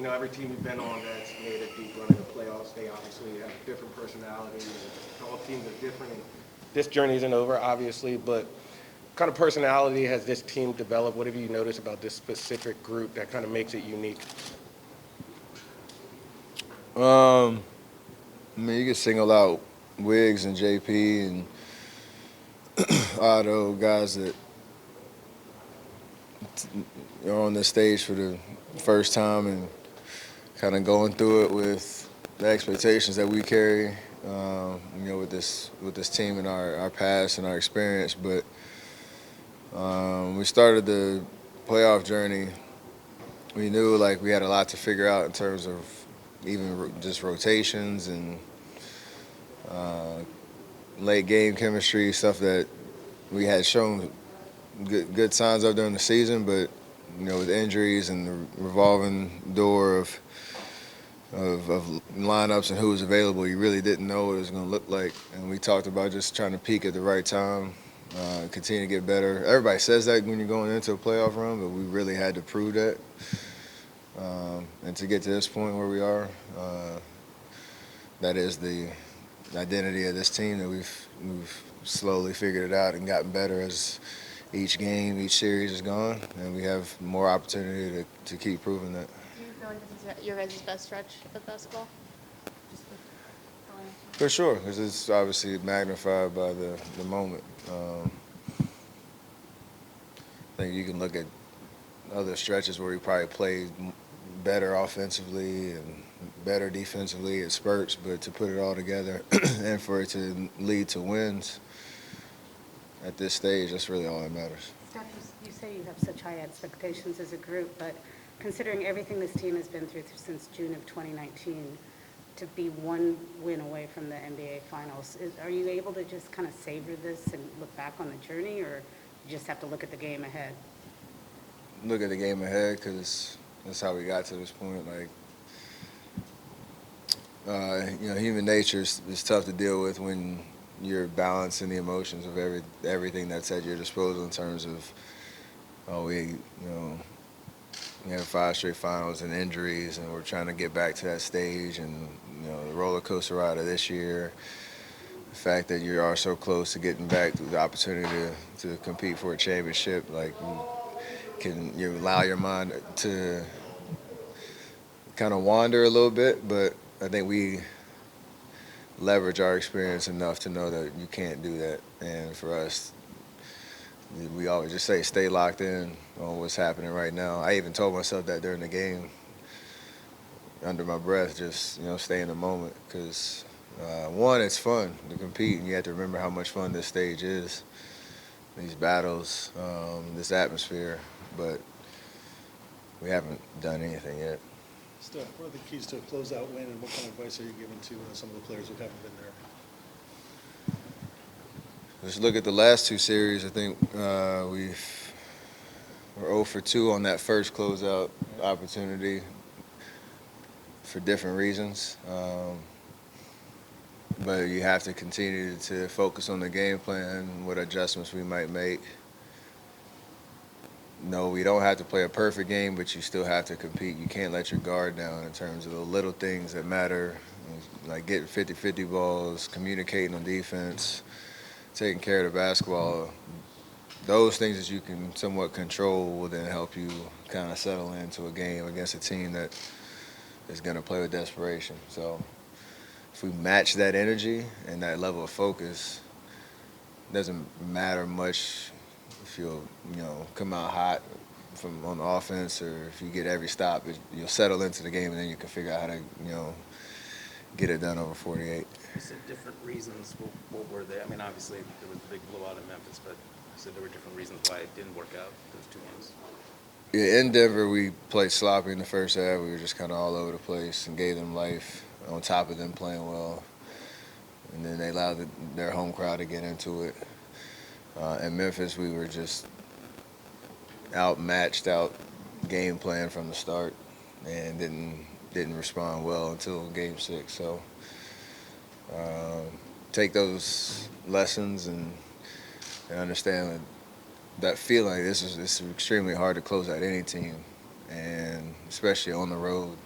every team you've been on that's made a deep run in the playoffs, they obviously have different personalities. And all teams are different. And this journey isn't over, obviously, but what kind of personality has this team developed? What have you noticed about this specific group that kind of makes it unique? I mean, you could single out Wiggs and JP and Otto, guys that are on this stage for the first time and kind of going through it with the expectations that we carry, with this team and our past and our experience. But we started the playoff journey. We knew like we had a lot to figure out in terms of even just rotations and uh, late game chemistry, stuff that we had shown good signs of during the season, but with injuries and the revolving door of lineups and who was available, you really didn't know what it was going to look like. And we talked about just trying to peak at the right time, continue to get better. Everybody says that when you're going into a playoff run, but we really had to prove that. And to get to this point where we are, that is the identity of this team that we've slowly figured it out and gotten better as each game, each series is gone, and we have more opportunity to keep proving that. Do you feel like this is your guys' best stretch of basketball? Just with For sure, because it's obviously magnified by the moment. I think you can look at other stretches where we probably played better offensively and better defensively at spurts, but to put it all together and for it to lead to wins at this stage, that's really all that matters. Steph, you say you have such high expectations as a group, but considering everything this team has been through since June of 2019, to be one win away from the NBA Finals, are you able to just kind of savor this and look back on the journey, or you just have to look at the game ahead? Look at the game ahead because that's how we got to this point. Like, human nature is tough to deal with when you're balancing the emotions of everything that's at your disposal in terms of, we have 5 straight finals and injuries, and we're trying to get back to that stage, and the roller coaster ride of this year, the fact that you are so close to getting back to the opportunity to compete for a championship, like you allow your mind to kind of wander a little bit, but I think we leverage our experience enough to know that you can't do that. And for us, we always just say stay locked in on what's happening right now. I even told myself that during the game under my breath, just stay in the moment, because one, it's fun to compete, and you have to remember how much fun this stage is, these battles, this atmosphere, but we haven't done anything yet. Steph, what are the keys to a closeout win, and what kind of advice are you giving to some of the players who haven't been there? Just look at the last 2 series. I think we're 0 for 2 on that first closeout opportunity for different reasons. But you have to continue to focus on the game plan, what adjustments we might make. No, we don't have to play a perfect game, but you still have to compete. You can't let your guard down in terms of the little things that matter, like getting 50-50 balls, communicating on defense, taking care of the basketball. Those things that you can somewhat control will then help you kind of settle into a game against a team that is going to play with desperation. So if we match that energy and that level of focus, it doesn't matter much if you'll come out hot from on the offense, or if you get every stop, you'll settle into the game, and then you can figure out how to get it done over 48. You said different reasons. What were they? I mean, obviously there was the big blowout in Memphis, but you said there were different reasons why it didn't work out those 2 games. Yeah, in Denver, we played sloppy in the first half. We were just kind of all over the place and gave them life on top of them playing well. And then they allowed their home crowd to get into it. In Memphis, we were just outmatched, out game plan from the start, and didn't respond well until Game 6. So take those lessons and understand that feeling. This is extremely hard to close out any team, and especially on the road,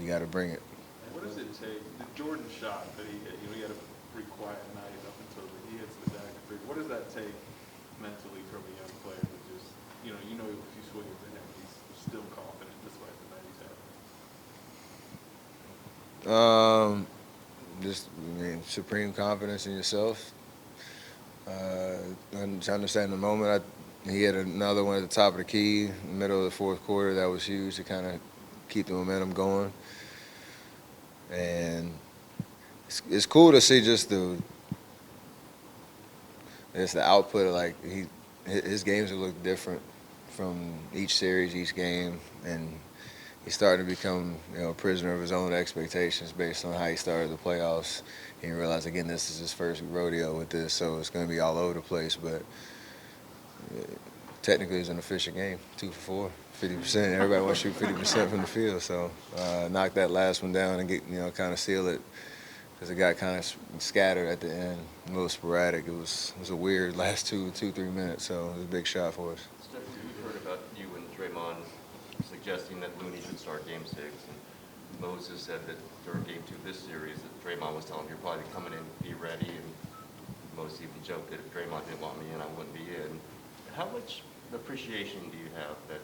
you got to bring it. What does it take? The Jordan shot that he hit, he had a pretty quiet night up until he hits the dagger three. What does that take mentally from a young player to just, you know if you swing it to him, he's still confident despite the night he's having? Just, supreme confidence in yourself. And to understand the moment, he had another one at the top of the key, in the middle of the fourth quarter. That was huge to kind of keep the momentum going. And it's cool to see just the output of, like, his games have looked different from each series, each game, and he's starting to become, a prisoner of his own expectations based on how he started the playoffs. And you realize, again, this is his first rodeo with this, so it's going to be all over the place. But technically, it's an efficient game, 2 for 4, 50%. Everybody wants to shoot 50% from the field, so knock that last one down and get, kind of seal it, because it got kind of scattered at the end, a little sporadic. It was a weird last 3 minutes, so it was a big shot for us. Steph, we've heard about you and Draymond suggesting that Moody should start Game 6, and Moses said that during Game 2 of this series that Draymond was telling him, you're probably coming in, be ready, and Moses even joked that if Draymond didn't want me in, I wouldn't be in. How much appreciation do you have that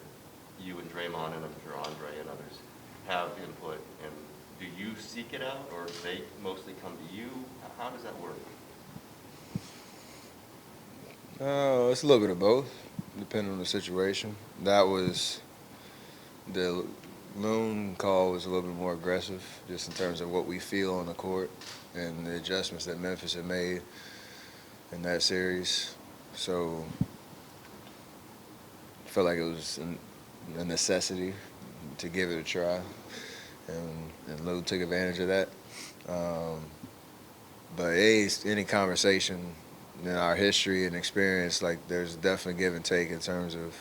you and Draymond and I'm sure Andre and others have input, and do you seek it out, or do they mostly come to you? How does that work? It's a little bit of both, depending on the situation. The Loon call was a little bit more aggressive, just in terms of what we feel on the court and the adjustments that Memphis had made in that series. So I felt like it was a necessity to give it a try, and Lou took advantage of that. But any conversation in our history and experience, like, there's definitely give and take in terms of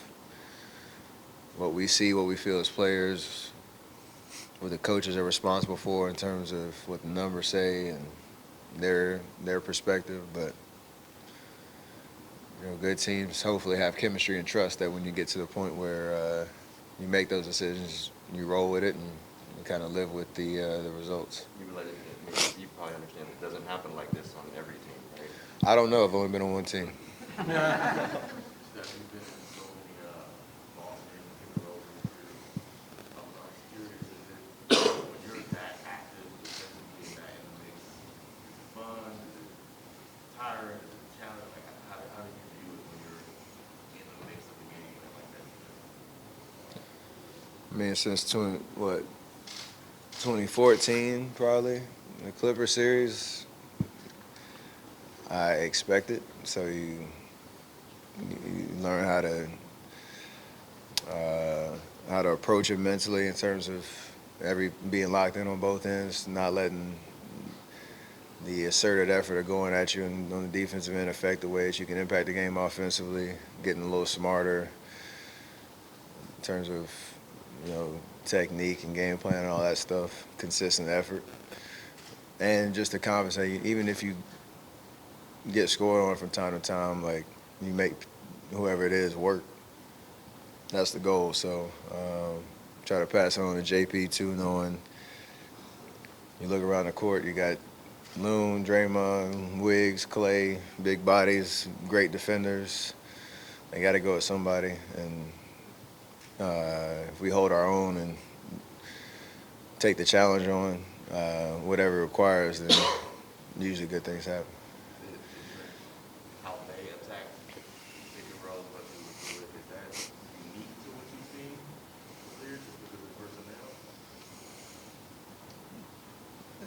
what we see, what we feel as players, what the coaches are responsible for in terms of what the numbers say and their perspective. But good teams hopefully have chemistry and trust that when you get to the point where you make those decisions, you roll with it and you kind of live with the results. You probably understand it doesn't happen like this on every team, right? I don't know. I've only been on one team. Steph, you've been in so many ball games in a row this year. I'm curious, is it when you're that active defensively in that mix, is it fun? Is it tiring? Is it a challenge? Like, how do you view it when you're in the mix of the game like that? Since 2014 probably, the Clipper series, I expect it. So you learn how to approach it mentally in terms of being locked in on both ends, not letting the asserted effort of going at you and on the defensive end affect the way that you can impact the game offensively, getting a little smarter in terms of technique and game plan and all that stuff, consistent effort, and just to compensate. Even if you get scored on from time to time, like, you make whoever it is work. That's the goal. So try to pass on to JP too, knowing you look around the court, you got Loon, Draymond, Wiggs, Clay, big bodies, great defenders. They got to go at somebody, and if we hold our own and take the challenge on, whatever it requires, then usually good things happen. How they attack pick and roll, what they would do, is that unique to what you've seen here, just because of personnel?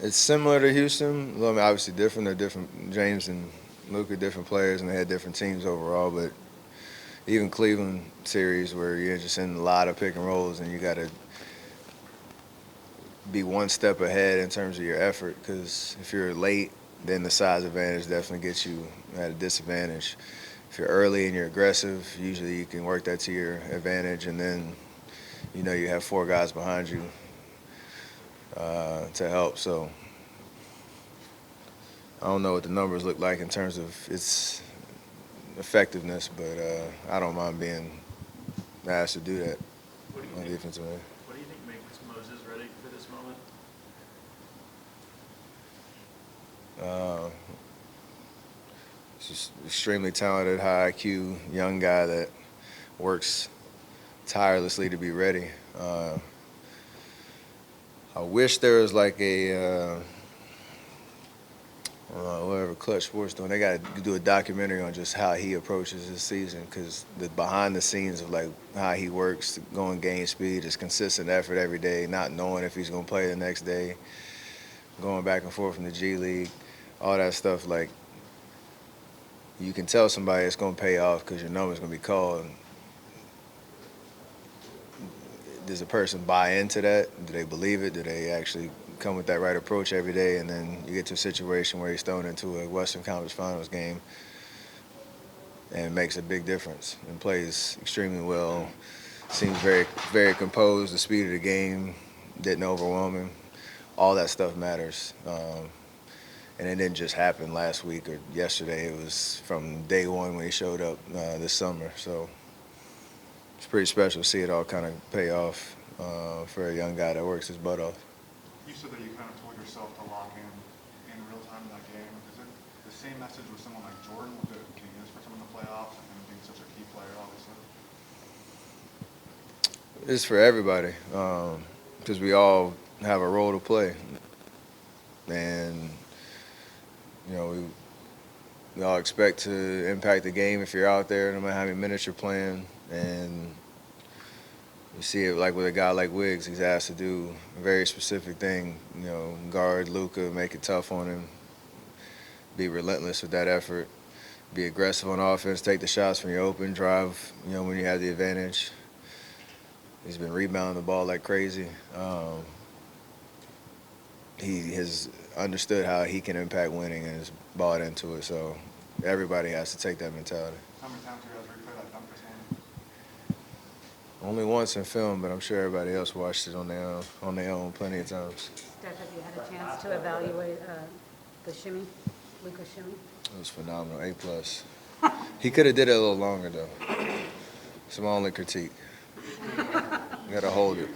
It's similar to Houston. I mean, obviously different. They're different. James and Luke are different players, and they had different teams overall. But even Cleveland series, where you're just in a lot of pick and rolls, and you got to be one step ahead in terms of your effort. Because if you're late, then the size advantage definitely gets you at a disadvantage. If you're early and you're aggressive, usually you can work that to your advantage, and then you have 4 guys behind you to help. So I don't know what the numbers look like in terms of its effectiveness, but I don't mind being asked to do that. on the defensive end. What do you think makes Moses ready for this moment? He's just extremely talented, high IQ, young guy that works tirelessly to be ready. I wish there was like a whatever Clutch Sports doing. They got to do a documentary on just how he approaches his season, because the behind the scenes of like how he works, going game speed, his consistent effort every day, not knowing if he's going to play the next day, going back and forth from the G League, all that stuff. Like, you can tell somebody it's going to pay off because your number's going to be called. Does a person buy into that? Do they believe it? Do they actually come with that right approach every day? And then you get to a situation where he's thrown into a Western Conference Finals game and makes a big difference and plays extremely well. Seems very, very composed. The speed of the game didn't overwhelm him. All that stuff matters. And it didn't just happen last week or yesterday. It was from day one when he showed up this summer. So it's pretty special to see it all kind of pay off for a young guy that works his butt off. You said that you kind of told yourself to lock in real time in that game. Is it the same message with someone like Jordan? Was it being used for someone in the playoffs and being such a key player, obviously? It's for everybody, because we all have a role to play. And, you know, we all expect to impact the game if you're out there, no matter how many minutes you're playing. And you see it like with a guy like Wiggs, he's asked to do a very specific thing, you know, guard Luka, make it tough on him, be relentless with that effort, be aggressive on offense, take the shots when you're open, drive, you know, when you have the advantage. He's been rebounding the ball like crazy. He has understood how he can impact winning and has bought into it. So everybody has to take that mentality. How many times do you guys replay that dunk this morning? Only once in film, but I'm sure everybody else watched it on their own plenty of times. Steph, have you had a chance to evaluate the shimmy, Luka's shimmy? It was phenomenal, A+. He could have did it a little longer though. It's my only critique. You gotta hold it.